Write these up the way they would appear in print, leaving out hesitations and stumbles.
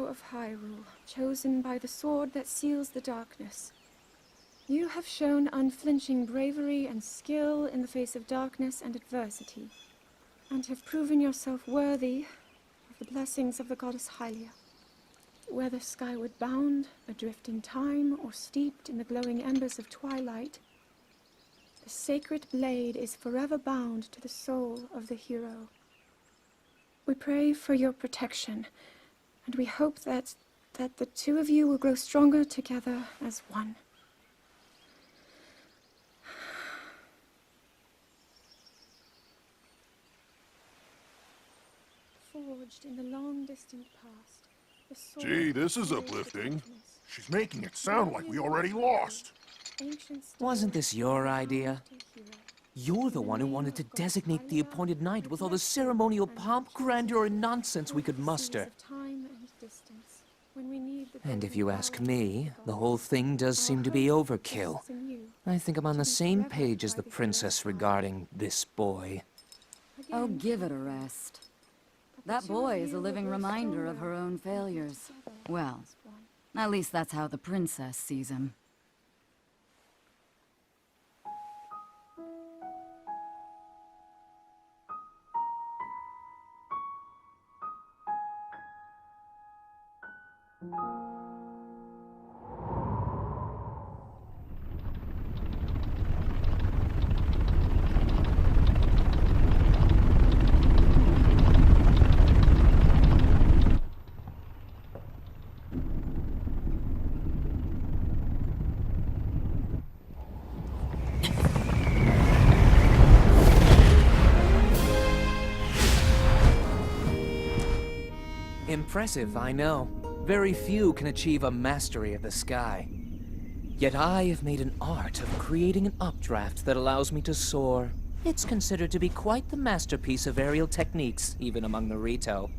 hero of Hyrule, chosen by the sword that seals the darkness. You have shown unflinching bravery and skill in the face of darkness and adversity, and have proven yourself worthy of the blessings of the goddess Hylia. Whether skyward bound, adrift in time, or steeped in the glowing embers of twilight, the sacred blade is forever bound to the soul of the hero. We pray for your protection, and we hope that the two of you will grow stronger together as one. Forged in the long distant past, the sword. Gee, this is uplifting. She's making it sound like we already lost. Wasn't this your idea? You're the one who wanted to designate the appointed knight with all the ceremonial pomp, grandeur, and nonsense we could muster. And if you ask me, the whole thing does seem to be overkill. I think I'm on the same page as the princess regarding this boy. Oh, give it a rest. That boy is a living reminder of her own failures. Well, at least that's how the princess sees him. Impressive, I know. Very few can achieve a mastery of the sky. Yet I have made an art of creating an updraft that allows me to soar. It's considered to be quite the masterpiece of aerial techniques, even among the Rito.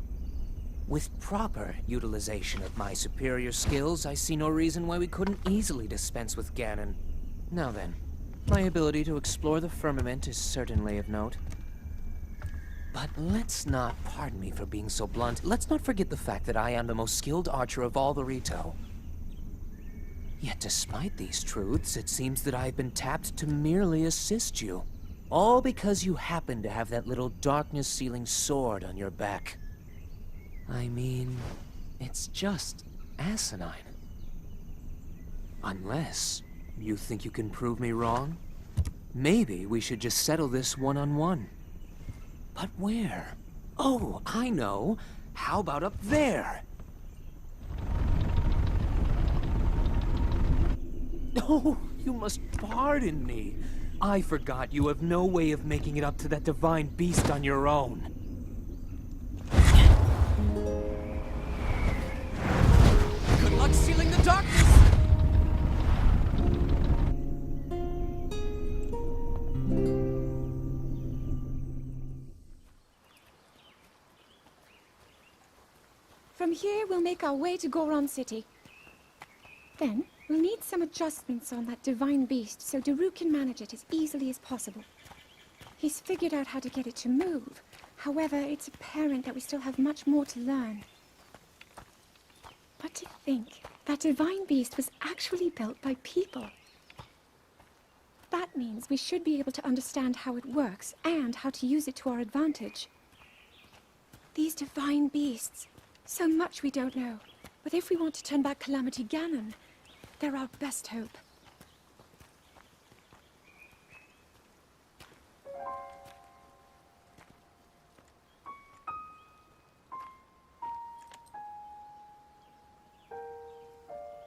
With proper utilization of my superior skills, I see no reason why we couldn't easily dispense with Ganon. Now then, my ability to explore the firmament is certainly of note. But let's not, pardon me for being so blunt, let's not forget the fact that I am the most skilled archer of all the Rito. Yet despite these truths, it seems that I've been tapped to merely assist you. All because you happen to have that little darkness-sealing sword on your back. I mean, it's just asinine. Unless you think you can prove me wrong? Maybe we should just settle this one-on-one. But where? Oh, I know. How about up there? Oh, you must pardon me. I forgot you have no way of making it up to that divine beast on your own. Good luck sealing the darkness! From here, we'll make our way to Goron City. Then, we'll need some adjustments on that divine beast so Daru can manage it as easily as possible. He's figured out how to get it to move. However, it's apparent that we still have much more to learn. But to think that divine beast was actually built by people. That means we should be able to understand how it works and how to use it to our advantage. These divine beasts, so much we don't know. But if we want to turn back Calamity Ganon, they're our best hope.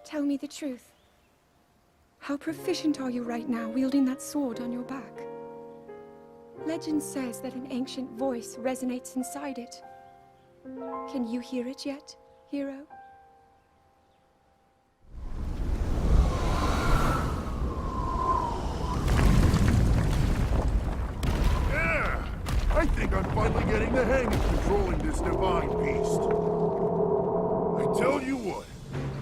Tell me the truth. How proficient are you right now wielding that sword on your back? Legend says that an ancient voice resonates inside it. Can you hear it yet, hero? Yeah! I think I'm finally getting the hang of controlling this divine beast. I tell you what,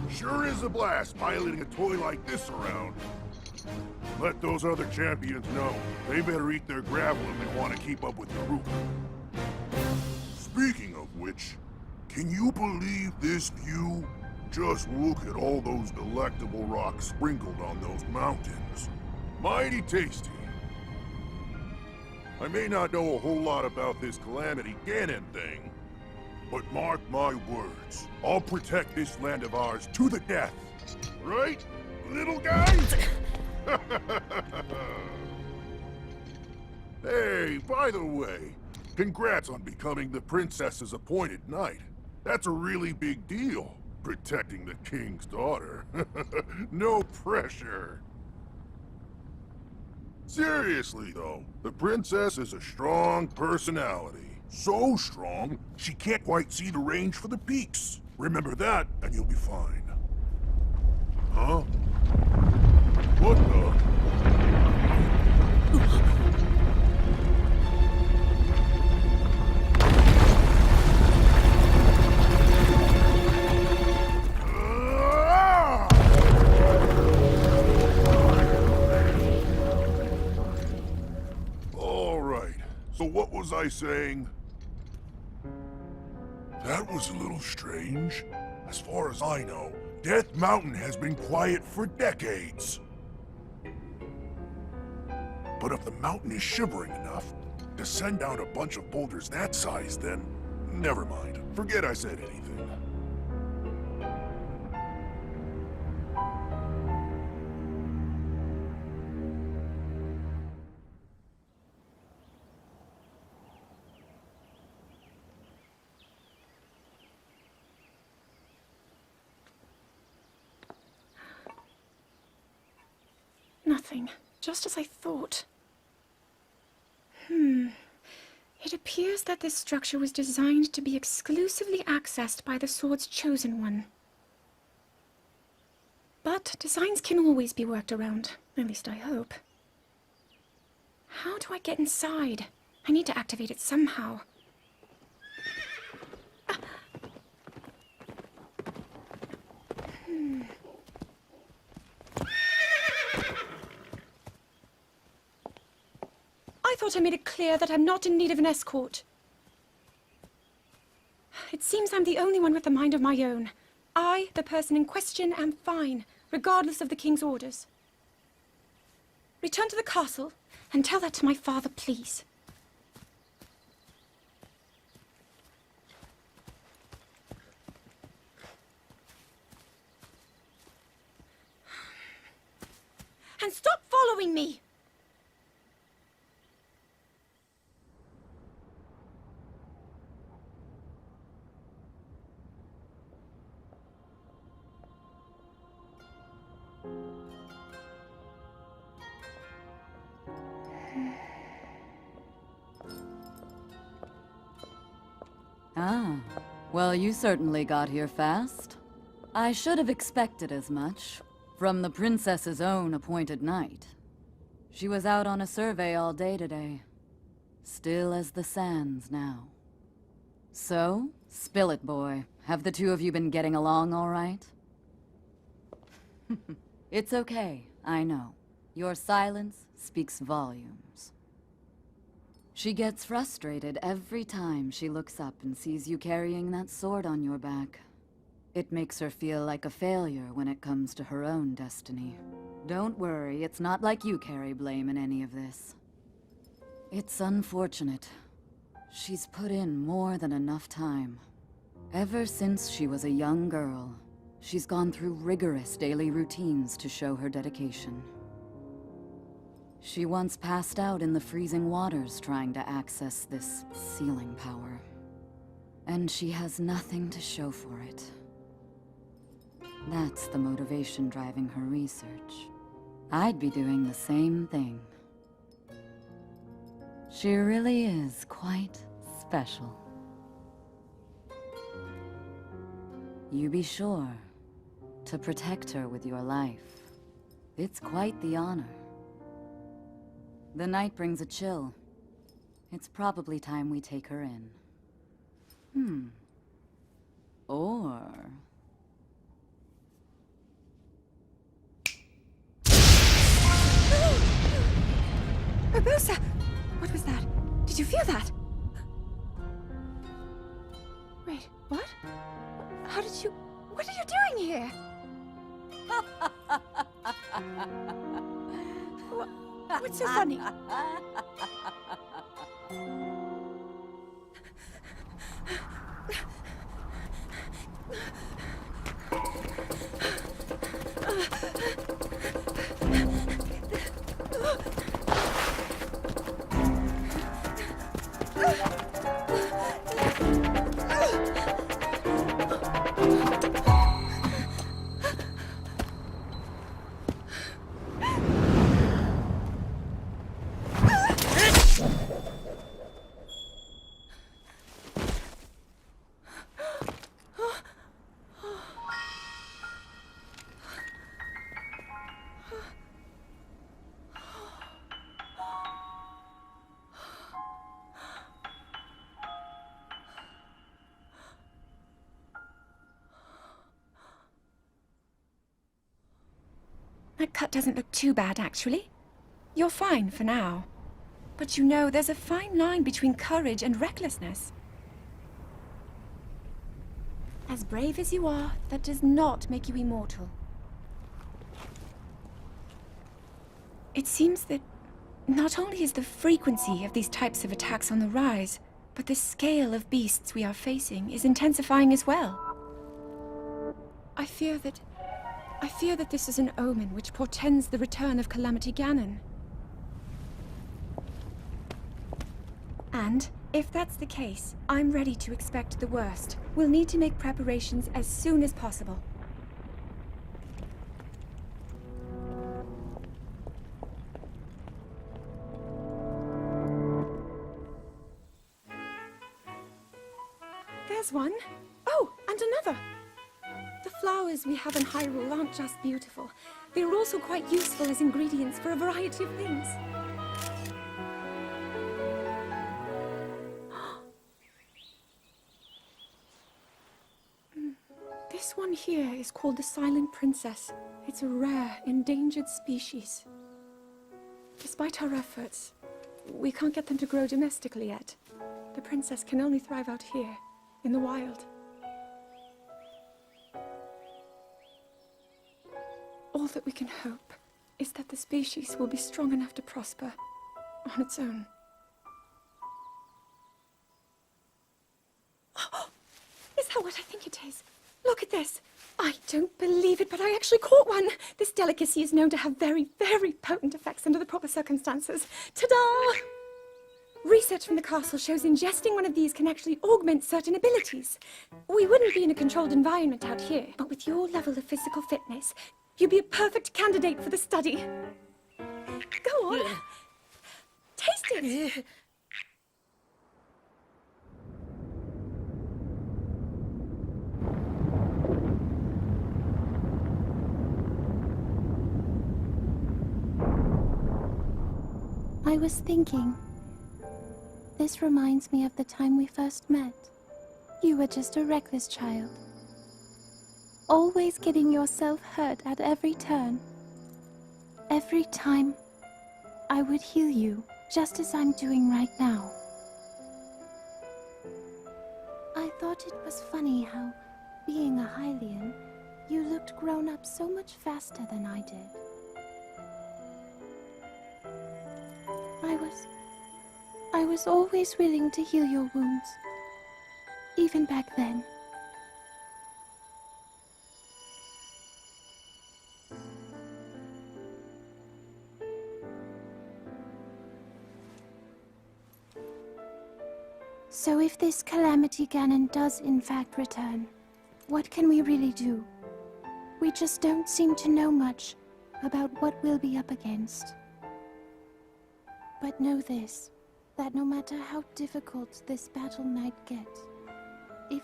sure is a blast piloting a toy like this around. Let those other champions know. They better eat their gravel if they want to keep up with the group. Speaking of which, Can you believe this view? Just look at all those delectable rocks sprinkled on those mountains. Mighty tasty. I may not know a whole lot about this Calamity Ganon thing, but mark my words, I'll protect this land of ours to the death. Right, little guy? Hey, by the way, congrats on becoming the princess's appointed knight. That's a really big deal, protecting the king's daughter. No pressure. Seriously, though, the princess is a strong personality. So strong, she can't quite see the range for the peaks. Remember that, and you'll be fine. Huh? What the? So what was I saying? That was a little strange. As far as I know, Death Mountain has been quiet for decades. But if the mountain is shivering enough to send out a bunch of boulders that size, then never mind. Forget I said anything. Nothing. Just as I thought. It appears that this structure was designed to be exclusively accessed by the sword's chosen one. But designs can always be worked around. At least I hope. How do I get inside? I need to activate it somehow. I thought I made it clear that I'm not in need of an escort. It seems I'm the only one with a mind of my own. I, the person in question, am fine, regardless of the king's orders. Return to the castle and tell that to my father, please. And stop following me! Ah, well, you certainly got here fast. I should have expected as much, from the princess's own appointed knight. She was out on a survey all day today. Still as the sands now. So, spill it, boy. Have the two of you been getting along all right? It's okay, I know. Your silence speaks volumes. She gets frustrated every time she looks up and sees you carrying that sword on your back. It makes her feel like a failure when it comes to her own destiny. Don't worry, it's not like you carry blame in any of this. It's unfortunate. She's put in more than enough time. Ever since she was a young girl, she's gone through rigorous daily routines to show her dedication. She once passed out in the freezing waters trying to access this sealing power. And she has nothing to show for it. That's the motivation driving her research. I'd be doing the same thing. She really is quite special. You be sure to protect her with your life. It's quite the honor. The night brings a chill. It's probably time we take her in. Or... Barbosa! What was that? Did you feel that? Wait, what? How did you... What are you doing here? What's so funny? That cut doesn't look too bad, actually. You're fine for now. But you know, there's a fine line between courage and recklessness. As brave as you are, that does not make you immortal. It seems that not only is the frequency of these types of attacks on the rise, but the scale of beasts we are facing is intensifying as well. I fear that this is an omen which portends the return of Calamity Ganon. And, if that's the case, I'm ready to expect the worst. We'll need to make preparations as soon as possible. There's one. Oh, and another. The flowers we have in Hyrule aren't just beautiful. They're also quite useful as ingredients for a variety of things. This one here is called the Silent Princess. It's a rare, endangered species. Despite our efforts, we can't get them to grow domestically yet. The princess can only thrive out here, in the wild. All that we can hope is that the species will be strong enough to prosper on its own. Is that what I think it is? Look at this. I don't believe it, but I actually caught one. This delicacy is known to have very, very potent effects under the proper circumstances. Ta-da! Research from the castle shows ingesting one of these can actually augment certain abilities. We wouldn't be in a controlled environment out here, but with your level of physical fitness, you'd be a perfect candidate for the study. Go on. Taste it. I was thinking, this reminds me of the time we first met. You were just a reckless child, always getting yourself hurt at every turn. Every time, I would heal you, just as I'm doing right now. I thought it was funny how, being a Hylian, you looked grown up so much faster than I did. I was always willing to heal your wounds, even back then. So if this Calamity Ganon does in fact return, what can we really do? We just don't seem to know much about what we'll be up against. But know this, that no matter how difficult this battle might get, if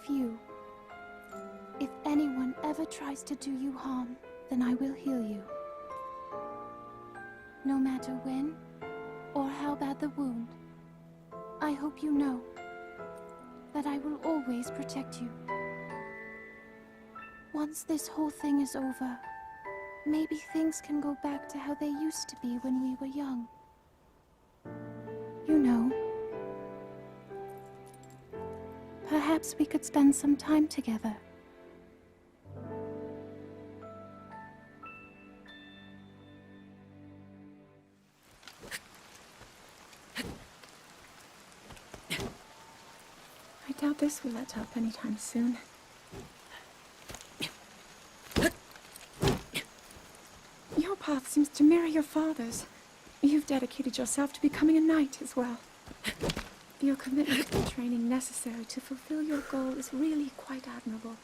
anyone ever tries to do you harm, then I will heal you. No matter when or how bad the wound, I hope you know that I will always protect you. Once this whole thing is over, maybe things can go back to how they used to be when we were young. You know, Perhaps we could spend some time together. I doubt this will let up anytime soon. Your path seems to mirror your father's. You've dedicated yourself to becoming a knight as well. Your commitment to the training necessary to fulfill your goal is really quite admirable.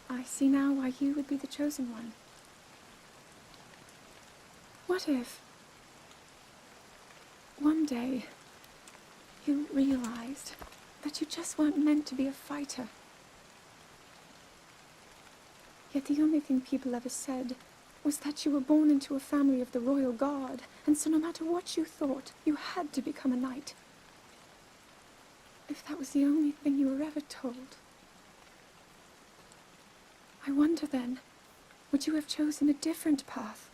I see now why you would be the chosen one. What if one day you realized that you just weren't meant to be a fighter? Yet the only thing people ever said was that you were born into a family of the royal guard, and so no matter what you thought, you had to become a knight. If that was the only thing you were ever told, I wonder then, would you have chosen a different path?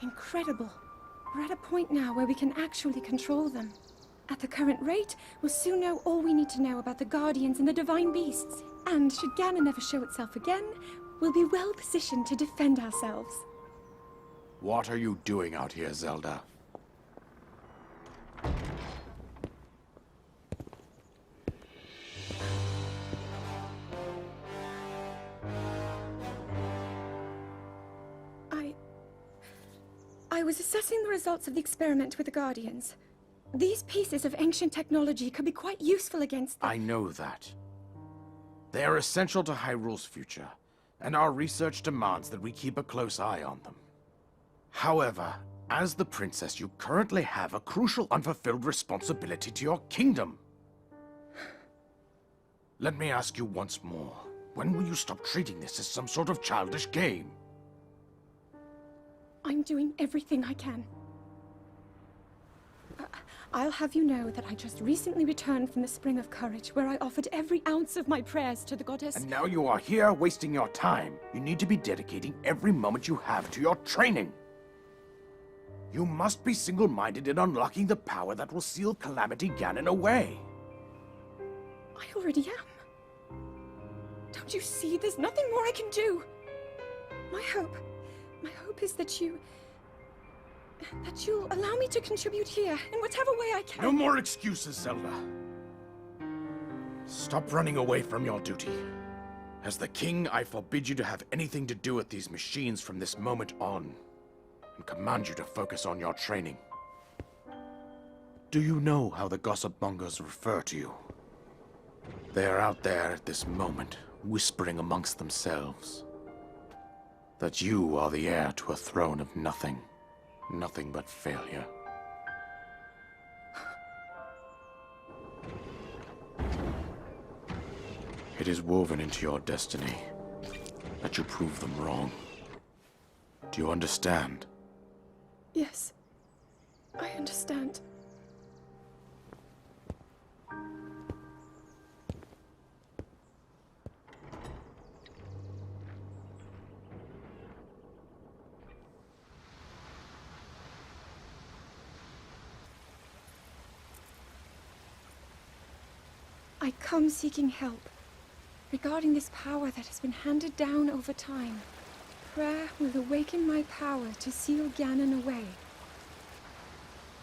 Incredible. We're at a point now where we can actually control them. At the current rate, we'll soon know all we need to know about the Guardians and the Divine Beasts. And should Ganon ever show itself again, we'll be well positioned to defend ourselves. What are you doing out here, Zelda? I was assessing the results of the experiment with the Guardians. These pieces of ancient technology could be quite useful against them. I know that. They are essential to Hyrule's future, and our research demands that we keep a close eye on them. However, as the princess, you currently have a crucial unfulfilled responsibility to your kingdom. Let me ask you once more, when will you stop treating this as some sort of childish game? I'm doing everything I can. I'll have you know that I just recently returned from the Spring of Courage, where I offered every ounce of my prayers to the goddess. And now you are here wasting your time. You need to be dedicating every moment you have to your training. You must be single-minded in unlocking the power that will seal Calamity Ganon away. I already am. Don't you see? There's nothing more I can do. My hope is that you'll allow me to contribute here in whatever way I can. No more excuses, Zelda. Stop running away from your duty. As the king, I forbid you to have anything to do with these machines from this moment on, and command you to focus on your training. Do you know how the gossip mongers refer to you? They are out there at this moment, whispering amongst themselves that you are the heir to a throne of nothing but failure. It is woven into your destiny that you prove them wrong. Do you understand? Yes, I understand. I come seeking help regarding this power that has been handed down over time. Prayer will awaken my power to seal Ganon away.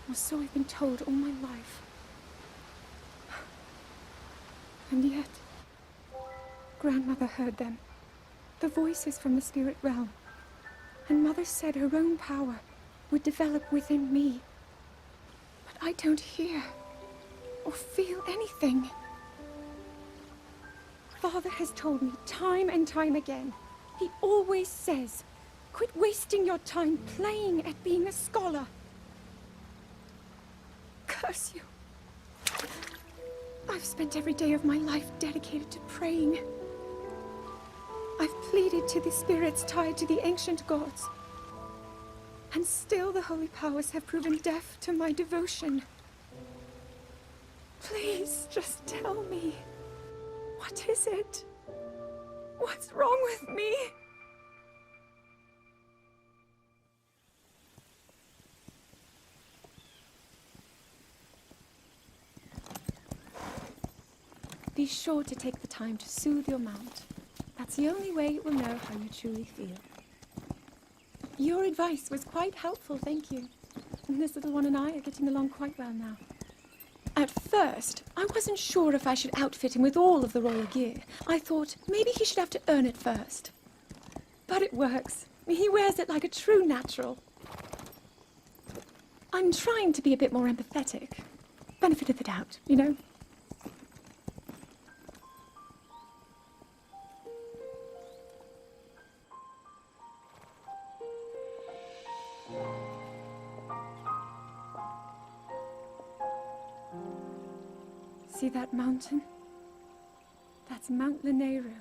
Or so I've been told all my life. And yet, Grandmother heard them. The voices from the spirit realm. And Mother said her own power would develop within me. But I don't hear or feel anything. Father has told me time and time again. He always says, quit wasting your time playing at being a scholar. Curse you. I've spent every day of my life dedicated to praying. I've pleaded to the spirits tied to the ancient gods. And still the holy powers have proven deaf to my devotion. Please, just tell me. What is it? What's wrong with me? Be sure to take the time to soothe your mount. That's the only way it will know how you truly feel. Your advice was quite helpful, thank you. And this little one and I are getting along quite well now. At first, I wasn't sure if I should outfit him with all of the royal gear. I thought maybe he should have to earn it first. But it works. He wears it like a true natural. I'm trying to be a bit more empathetic. Benefit of the doubt, you know? See that mountain? That's Mount Lanayru.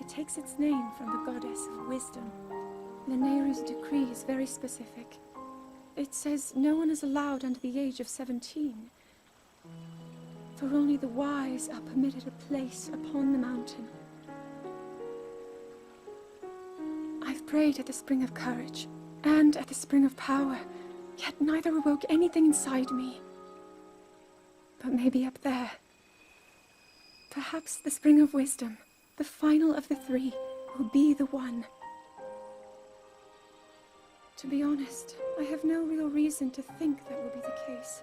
It takes its name from the goddess of wisdom. Lanayru's decree is very specific. It says no one is allowed under the age of 17. For only the wise are permitted a place upon the mountain. I've prayed at the Spring of Courage and at the Spring of Power, yet neither awoke anything inside me. But maybe up there. Perhaps the Spring of Wisdom, the final of the three, will be the one. To be honest, I have no real reason to think that will be the case.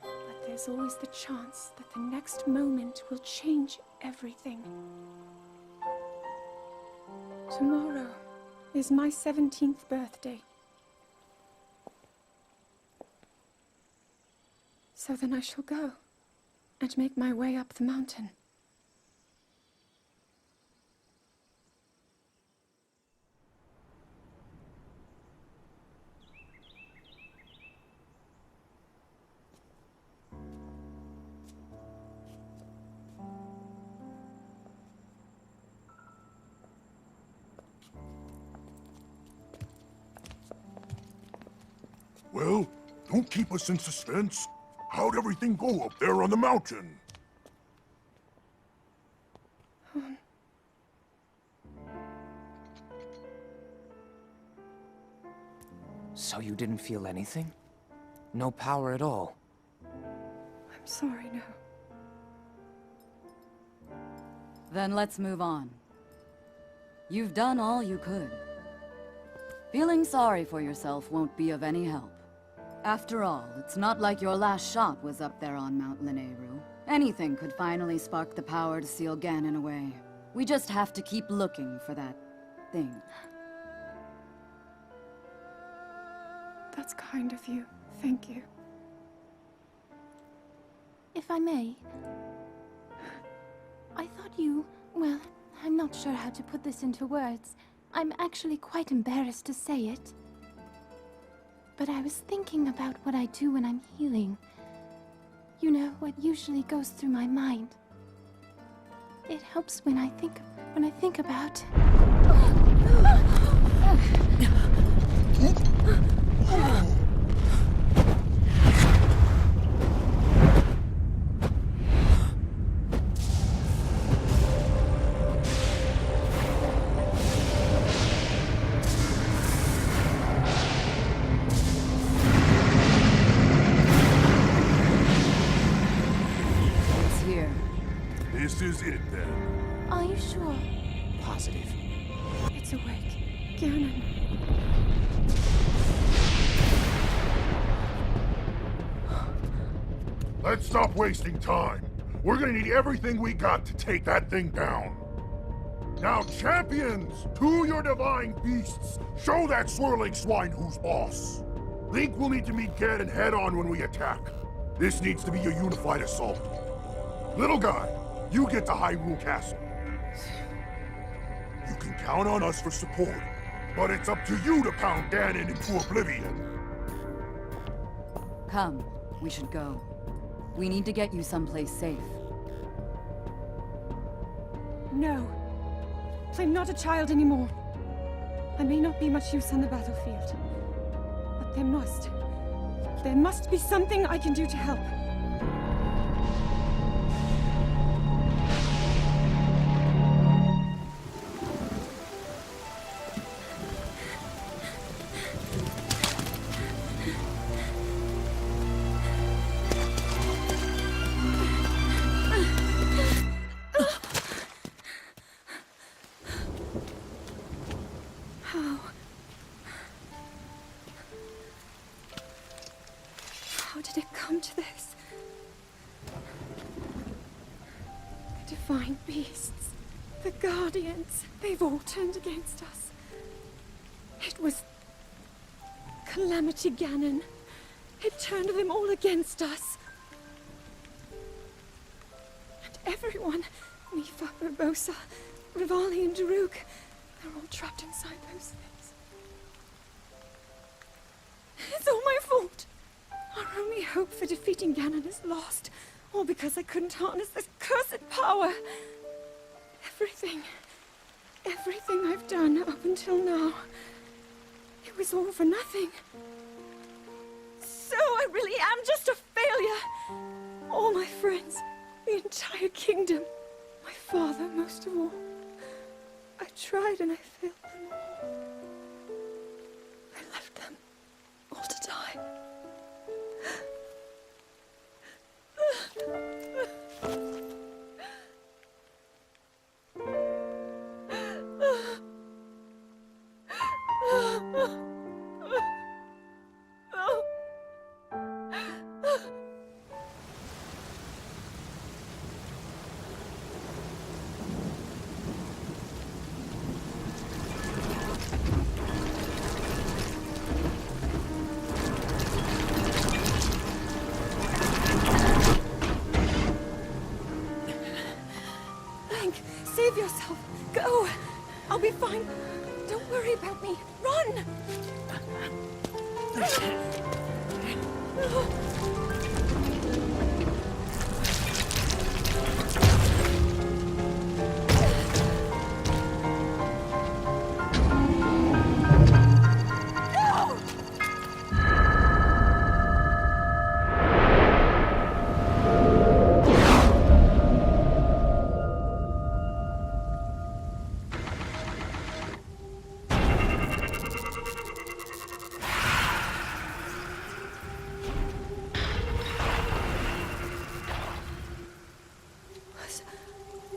But there's always the chance that the next moment will change everything. Tomorrow is my 17th birthday. So then I shall go and make my way up the mountain. Well, don't keep us in suspense. How'd everything go up there on the mountain? So you didn't feel anything? No power at all? I'm sorry, no. Then let's move on. You've done all you could. Feeling sorry for yourself won't be of any help. After all, it's not like your last shot was up there on Mount Lanayru. Anything could finally spark the power to seal Ganon away. We just have to keep looking for that thing. That's kind of you. Thank you. If I may, I thought you... well, I'm not sure how to put this into words. I'm actually quite embarrassed to say it. But I was thinking about what I do when I'm healing. You know, what usually goes through my mind. It helps when I think about... This is it, then. Are you sure? Positive. It's awake. Ganon. Let's stop wasting time. We're gonna need everything we got to take that thing down. Now, champions, to your divine beasts, show that swirling swine who's boss. Link will need to meet Ganon head-on when we attack. This needs to be a unified assault. Little guy, you get to Hyrule Castle. You can count on us for support, but it's up to you to pound Ganon into oblivion. Come, we should go. We need to get you someplace safe. No. I'm not a child anymore. I may not be much use on the battlefield, but there must be something I can do to help. How did it come to this? The divine beasts, the guardians, they've all turned against us. It was Calamity Ganon. It turned them all against us. And everyone, Mifa, Urbosa, Rivali and Daruk, they're all trapped inside those things. It's all my fault. Our only hope for defeating Ganon is lost, all because I couldn't harness this cursed power. Everything I've done up until now, it was all for nothing. So I really am just a failure. All my friends, the entire kingdom, my father most of all. I tried and I failed them all. I left them all to die. Save yourself. Go. I'll be fine. Don't worry about me. Run!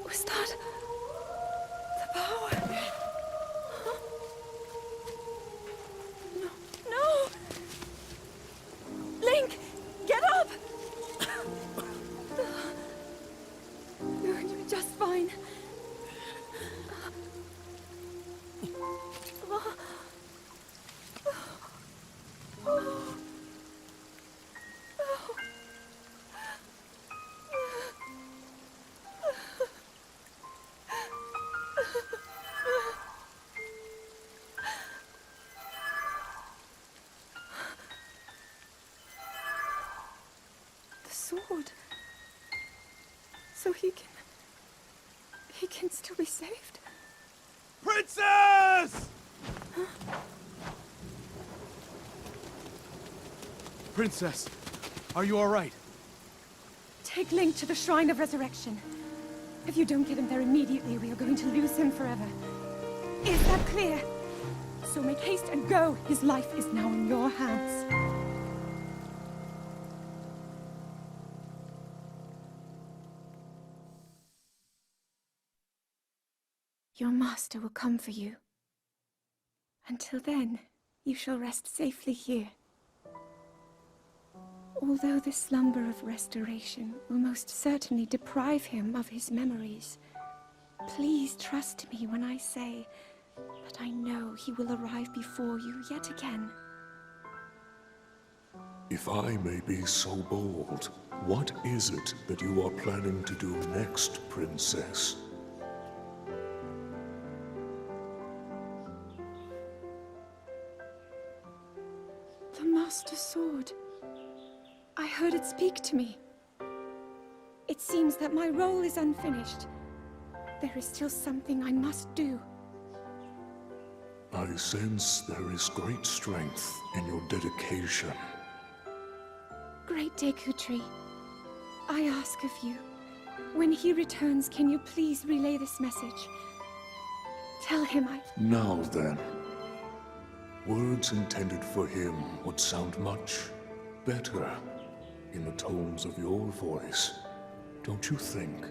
Was that the power? Huh? No! Link, get up! You're doing just fine. Sword. So he can still be saved? Princess! Princess, are you all right? Take Link to the Shrine of Resurrection. If you don't get him there immediately, we are going to lose him forever. Is that clear? So make haste and go. His life is now in your hands. Your master will come for you. Until then, you shall rest safely here. Although the slumber of restoration will most certainly deprive him of his memories, please trust me when I say that I know he will arrive before you yet again. If I may be so bold, what is it that you are planning to do next, Princess? The Master Sword. I heard it speak to me. It seems that my role is unfinished. There is still something I must do. I sense there is great strength in your dedication. Great Dekutri, I ask of you, when he returns, can you please relay this message? Tell him Now then, words intended for him would sound much better in the tones of your voice, don't you think?